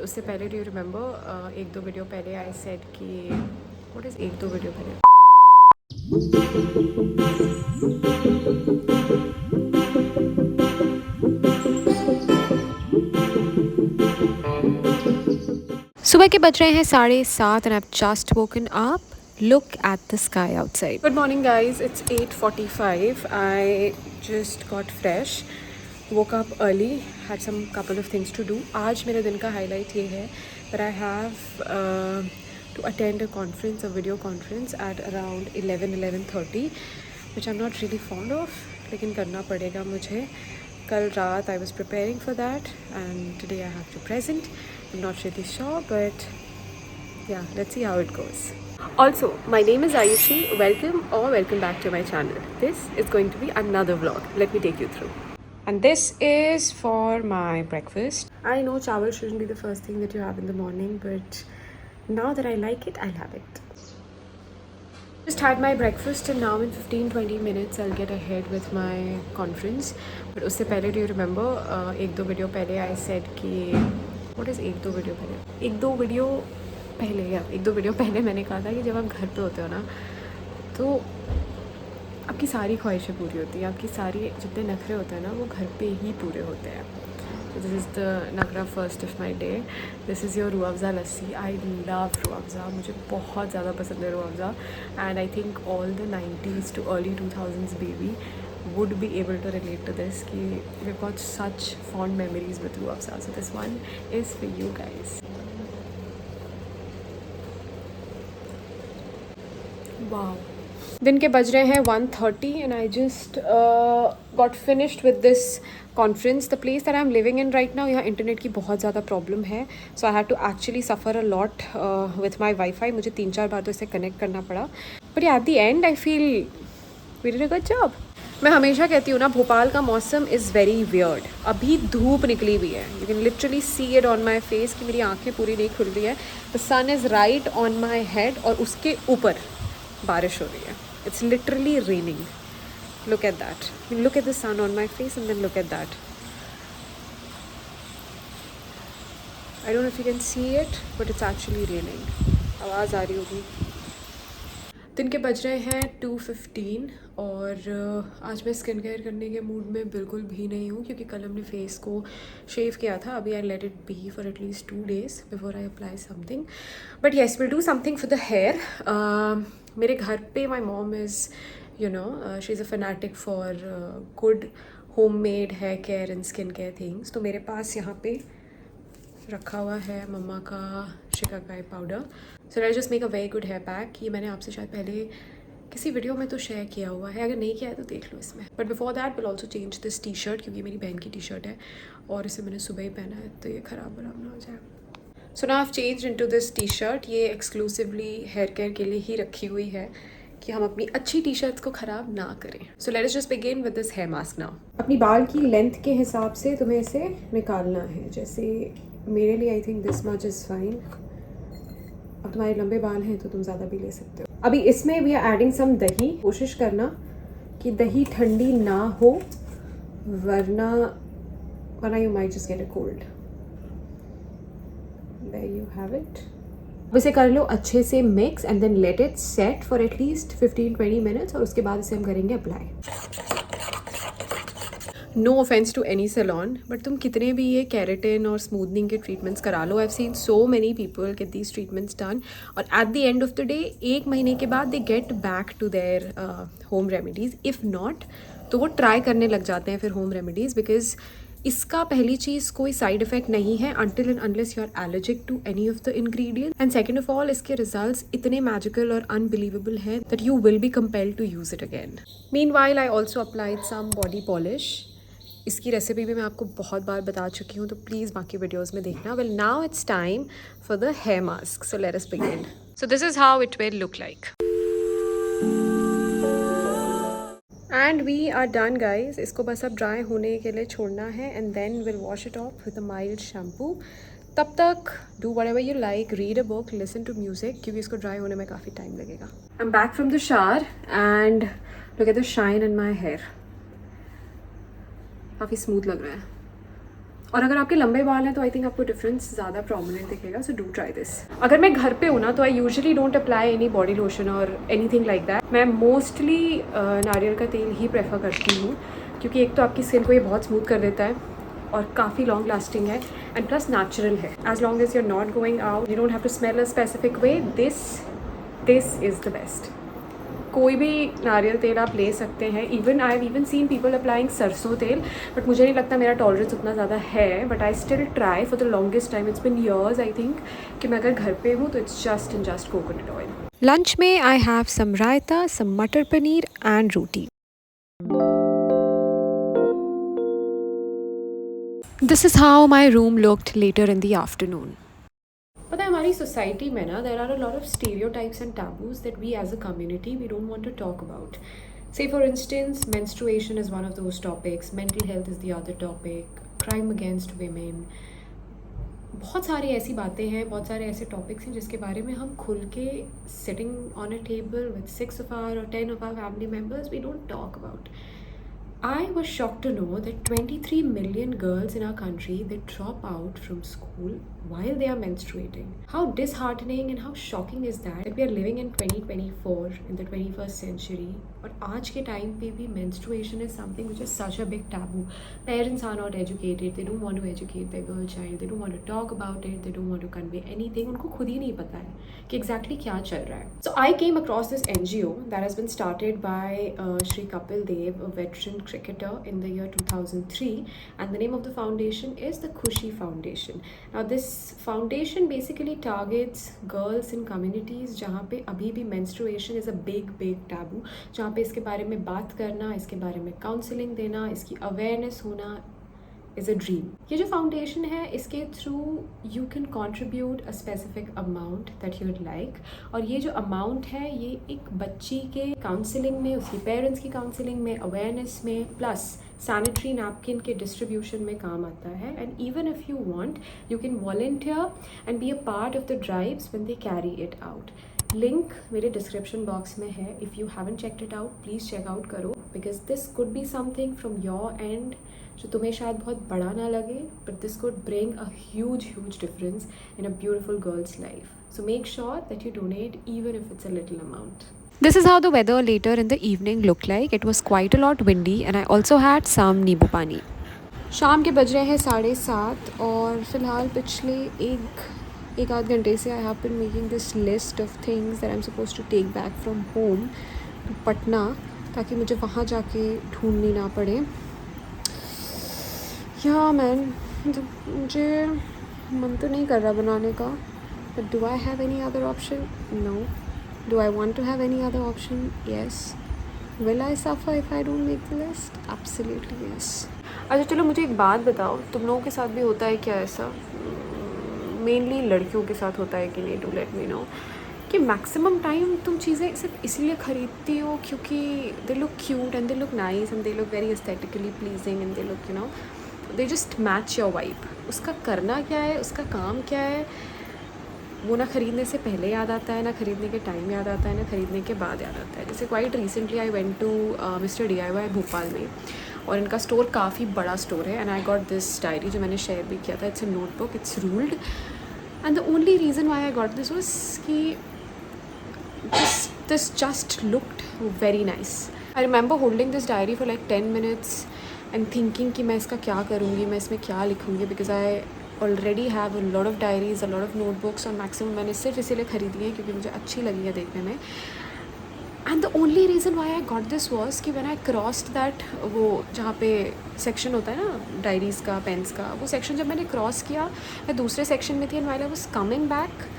उससे पहले do you remember एक दो वीडियो पहले आई सेड कि व्हाट इज़ एक दो वीडियो पहले सुबह के बज रहे हैं 7:30 and I've just woken up. Look at the sky outside. Good morning guys, it's 8:45. I just got fresh, woke up early, had some couple of things to do. आज मेरे दिन का highlight ये है that I have to attend a conference, a video conference at around 11:30, which I'm not really fond of, लेकिन करना पड़ेगा मुझे. कल रात I was preparing for that and today I have to present. I'm not really sure, but yeah, let's see how it goes. Also, my name is Ayushi. Welcome back to my channel. This is going to be another vlog. Let me take you through. And this is for my breakfast. I know chawal shouldn't be the first thing that you have in the morning, but now that I like it, I'll have it. Just had my breakfast and now in 15-20 minutes I'll get ahead with my conference. But उससे पहले do you remember एक दो video पहले I said कि what is एक दो video पहले एक दो वीडियो पहले मैंने कहा था कि जब आप घर पे होते हो ना तो आपकी सारी ख्वाहिशें पूरी होती हैं, आपकी सारी जितने नखरे होते हैं ना वो घर पे ही पूरे होते हैं. दिस इज़ द नखरा first of my day. This is your Rooh Afza lassi. I love Rooh Afza, मुझे बहुत ज़्यादा पसंद है Rooh Afza. And I think all the 90s to early 2000s baby would be able to relate to this कि we've got such fond memories with Rooh Afza. So this one is for you guys. Wow. दिन के बज रहे हैं 1:30 and I just got finished with this conference. The place that I'm living in right now, यहाँ internet की बहुत ज़्यादा problem है. So I had to actually suffer a lot with my Wi-Fi. मुझे 3-4 बार तो इसे कनेक्ट करना पड़ा. But yeah, at the end I feel we did a good job. मैं हमेशा कहती हूँ ना, भोपाल का मौसम इज़ वेरी वियर्ड. अभी धूप निकली हुई है. You can literally see it on my face कि मेरी आँखें पूरी नहीं खुल रही है. The sun is right on my head और उसके ऊपर बारिश हो रही है. It's literally raining. Look at that. I mean, look at the sun on my face and then look at that. I don't know if you can see it, but it's actually raining. आवाज़ आ रही होगी. दिन के बज रहे हैं 2:15 और आज मैं स्किन केयर करने के मूड में बिल्कुल भी नहीं हूँ क्योंकि कल हमने फेस को शेव किया था. अभी I let it be for at least 2 days before I apply something. But yes, will do something for the hair. मेरे घर पे my mom is she is a fanatic for good homemade hair care and skin care things. तो मेरे पास यहाँ पे रखा हुआ है मम्मा का shikakai powder. So let's just make a very good hair pack. ये मैंने आपसे शायद पहले किसी वीडियो में तो शेयर किया हुआ है, अगर नहीं किया है तो देख लो इसमें. But before that will also change this T shirt क्योंकि मेरी बहन की टी शर्ट है और इसे मैंने सुबह ही पहना है तो ये ख़राब ना हो जाए. सो now I have changed into this T shirt. ये एक्सक्लूसिवली हेयर केयर के लिए ही रखी हुई है कि हम अपनी अच्छी टी शर्ट्स को ख़राब ना करें. So let us just begin with this hair mask now. अपनी बाल की लेंथ के हिसाब से तुम्हें इसे निकालना है. जैसे मेरे लिए I think this much is fine. अब तुम्हारे लंबे बाल हैं तो तुम ज़्यादा भी ले सकते हो. अभी इसमें वी आर एडिंग सम दही. कोशिश करना कि दही ठंडी ना हो वरना you might just get a cold. There you have it. अब इसे कर लो अच्छे से mix and then let it set for at least 15-20 minutes और उसके बाद इसे हम करेंगे apply. No offence to any salon, but तुम कितने भी ये केराटिन और स्मूथनिंग के ट्रीटमेंट्स करा लो. I have seen so many people get these treatments done और at the end of the day 1 महीने के बाद they get back to their home remedies. If not तो वो ट्राई करने लग जाते हैं फिर होम रेमेडीज़ बिकॉज इसका पहली चीज़ कोई साइड इफेक्ट नहीं है until and unless you are allergic to any of the ingredients. And second of all, इसके results इतने magical और unbelievable हैं that you will be compelled to use it again. Meanwhile, I also applied some body polish. इसकी recipe भी मैं आपको बहुत बार बता चुकी हूँ तो प्लीज़ बाकी वीडियोज़ में देखना. Well, now it's time for the hair mask. So let us begin. So this is how it will look like. And we are done guys. इसको बस अब ड्राई होने के लिए छोड़ना है and then will wash it off with a mild shampoo. तब तक do whatever you like, read a book, listen to music क्योंकि इसको ड्राई होने में काफ़ी टाइम लगेगा. I am back from the shower and look at the shine in my hair. काफ़ी smooth लग रहा है और अगर आपके लंबे बाल हैं तो आई थिंक आपको डिफरेंस ज़्यादा प्रोमिनेंट दिखेगा, सो डू ट्राई दिस। अगर मैं घर पे हूँ ना तो I usually don't apply any body lotion और एनीथिंग लाइक दैट। मैं मोस्टली नारियल का तेल ही प्रेफर करती हूँ, क्योंकि एक तो आपकी स्किन को ये बहुत स्मूथ कर देता है और काफ़ी लॉन्ग लास्टिंग है, एंड प्लस नेचुरल है। As long as you are not going out, you don't have to smell a specific way, this is the best. कोई भी नारियल तेल आप ले सकते हैं। Even I have even seen people applying सरसों तेल, बट मुझे नहीं लगता मेरा टॉलरेंस उतना ज़्यादा है, but I still try for the longest time, it's been years I think, कि मैं अगर घर पे हूँ तो it's just and just coconut oil. Lunch में I have some raita, some matar paneer and roti. This is how my room looked later in the afternoon. पता है हमारी सोसाइटी में ना there are a lot of stereotypes and taboos that we as a community we don't want to talk about. Say for instance, menstruation is one of those topics, mental health is the other topic, crime against women. बहुत सारी ऐसी बातें हैं, बहुत सारे ऐसे topics हैं जिसके बारे में हम खुल के sitting on a table with 6 of our or 10 of our family members we don't talk about. I was shocked to know that 23 million girls in our country, they drop out from school while they are menstruating. How disheartening and how shocking is that we are living in 2024 in the 21st century, और आज के time पे भी menstruation is something which is such a big taboo. Parents are not educated, they don't want to educate their girl child, they don't want to talk about it, they don't want to convey anything. उनको खुद ही नहीं पता है कि exactly क्या चल रहा है. So I came across this NGO that has been started by Shri Kapil Dev, a veteran cricketer, in the year 2003, and the name of the foundation is the Khushi Foundation. Now this foundation basically targets girls in communities जहाँ पे अभी भी menstruation is a big taboo, जहाँ पे इसके बारे में बात करना, इसके बारे में काउंसलिंग देना, इसकी अवेयरनेस होना is a dream. ये जो फाउंडेशन है इसके through you can contribute a specific amount that you would like, और ये जो अमाउंट है ये एक बच्ची के काउंसलिंग में, उसकी पेरेंट्स की काउंसलिंग में, अवेयरनेस में, प्लस सैनिटरी नैपकिन के डिस्ट्रीब्यूशन में काम आता है. And even if you want you can volunteer and be a part of the drives when they carry it out. Link मेरे डिस्क्रिप्शन बॉक्स में है. If you haven't checked it out please check out करो, because this could be something from your end जो तुम्हें शायद बहुत बड़ा ना लगे, but this could bring a huge difference in a beautiful girls life. So make sure that you donate even if it's a little amount. This is how the weather later in the evening looked like. It was quite a lot windy and I also had some नींबू पानी. शाम के बज रहे हैं 7:30 और फ़िलहाल पिछले एक आध घंटे से I have been making this list of things that I am suppose to take back from home to Patna, ताकि मुझे वहाँ जाके ढूंढनी ना पड़े. या मैन, मुझे मन तो नहीं कर रहा बनाने का, but do I have any other option? No. Do I want to have any other option? Yes. Will I suffer if I don't make the list? Absolutely yes. अच्छा चलो मुझे एक बात बताओ, तुम लोगों के साथ भी होता है क्या ऐसा? मेनली लड़कियों के साथ होता है कि नहीं? Do let me know. कि मैक्सिमम टाइम तुम चीज़ें सिर्फ इसलिए ख़रीदती हो क्योंकि they look cute and they look nice and they look very aesthetically pleasing and they look you know they just match your vibe. उसका करना क्या है, उसका काम क्या है, वो ना ख़रीदने से पहले याद आता है, ना ख़रीदने के टाइम याद आता है, ना ख़रीदने के बाद याद आता है. जैसे quite recently I went to mister DIY Bhopal में, और इनका स्टोर काफ़ी बड़ा स्टोर है. And I got this diary जो मैंने शेयर भी किया था. It's a notebook, it's ruled, and the only reason why I got this was कि this just looked very nice. I remember holding this diary for like 10 minutes and thinking कि मैं इसका क्या करूँगी, मैं इसमें क्या लिखूँगी, because I already have a lot of diaries, a lot of notebooks, और maximum मैंने सिर्फ इसीलिए ख़रीदी है क्योंकि मुझे अच्छी लगी है देखने में. And the only reason why I got this was कि when I crossed that, वो जहाँ पे सेक्शन होता है ना डायरीज़ का, पेन्स का, वो सेक्शन जब मैंने क्रॉस किया, मैं दूसरे सेक्शन में थी. And while I was coming back,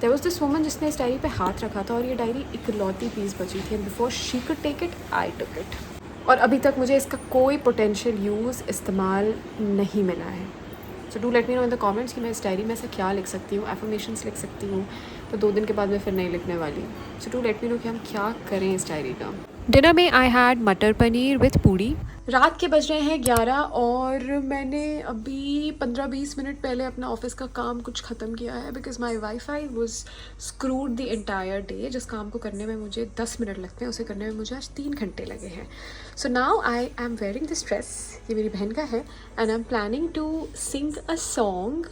there was this woman जिसने इस डायरी पे हाथ रखा था, और ये डायरी इकलौती पीस बची थी. And before she could take it, I took it. और अभी तक मुझे इसका कोई पोटेंशियल यूज़, इस्तेमाल नहीं मिला है. So do let me know in the comments कि मैं इस डायरी में ऐसा क्या लिख सकती हूँ. एफर्मेशंस लिख सकती हूँ, तो 2 दिन के बाद मैं फिर नहीं लिखने वाली. So do let me know कि हम क्या करें इस डायरी का. डिनर में आई हैड मटर पनीर विथ पूड़ी। रात के बज रहे हैं 11 और मैंने अभी 15-20 मिनट पहले अपना ऑफिस का काम कुछ ख़त्म किया है because my wifi was screwed the entire day. जिस काम को करने में मुझे 10 मिनट लगते हैं उसे करने में मुझे आज 3 घंटे लगे हैं। So now I am wearing this dress, ये मेरी बहन का है, and I am planning to sing a song.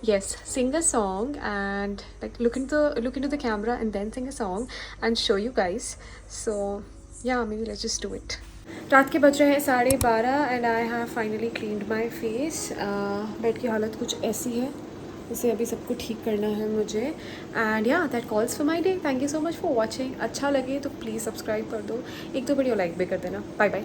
Yes, sing a song and like look into the camera and then sing a song and show you guys. So yeah, maybe let's just do it. रात के बज रहे हैं 12:30 and I have finally cleaned my face. Bed की हालत कुछ ऐसी है, इसे अभी सबको ठीक करना है मुझे. एंड या that calls for my day. Thank you so much for watching. अच्छा लगे तो प्लीज़ सब्सक्राइब कर दो, एक दो वीडियो लाइक भी कर देना. Bye bye.